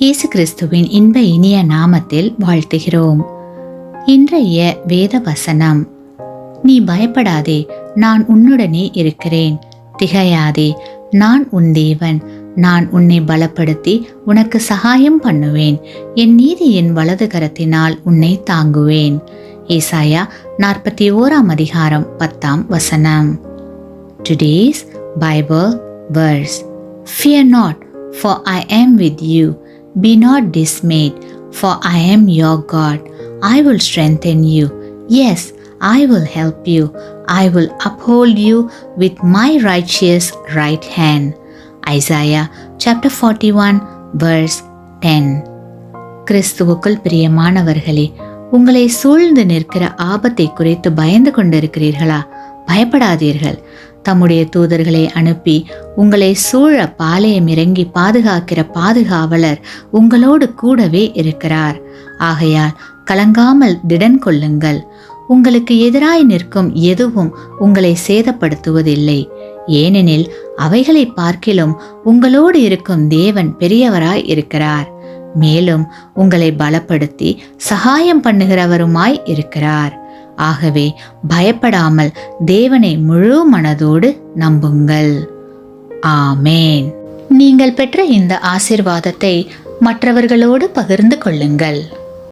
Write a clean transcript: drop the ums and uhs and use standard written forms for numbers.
இயேசு கிறிஸ்துவின் இன்ப இனிய நாமத்தில் வாழ்த்துகிறோம். இன்றைய வேத வசனம்: நீ பயப்படாதே, நான் உன்னுடனே இருக்கிறேன். திகையாதே, நான் உன் தேவன். நான் உன்னை பலப்படுத்தி உனக்கு சகாயம் பண்ணுவேன். என் நீதியின் வலது கரத்தினால் உன்னை தாங்குவேன். ஏசாயா 41:10. Today's Bible verse: Fear not, for I am with you. Be not dismayed, for I am your God. I will strengthen you. Yes, I will help you. I will uphold you with my righteous right hand. Isaiah chapter 41 verse 10. கிறிஸ்துவுக்குள் பிரியமானவர்களே, உங்களை சூழ்ந்து நிற்கிற ஆபத்தை குறித்து பயந்து கொண்டிருக்கிறீர்களா? பயப்படாதீர்கள். தம்முடைய தூதர்களை அனுப்பி உங்களை சூழ பாளையம் இறங்கி பாதுகாக்கிற பாதுகாவலர் உங்களோடு கூடவே இருக்கிறார். ஆகையால் கலங்காமல் திடன் கொள்ளுங்கள். உங்களுக்கு எதிராய் நிற்கும் எதுவும் உங்களை சேதப்படுத்துவதில்லை. ஏனெனில் அவைகளை பார்க்கிலும் உங்களோடு இருக்கும் தேவன் பெரியவராய் இருக்கிறார். மேலும் உங்களை பலப்படுத்தி சகாயம் பண்ணுகிறவருமாய் இருக்கிறார். ஆகவே பயப்படாமல் தேவனை முழு மனதோடு நம்புங்கள். ஆமேன். நீங்கள் பெற்ற இந்த ஆசீர்வாதத்தை மற்றவர்களோடு பகிர்ந்து கொள்ளுங்கள்.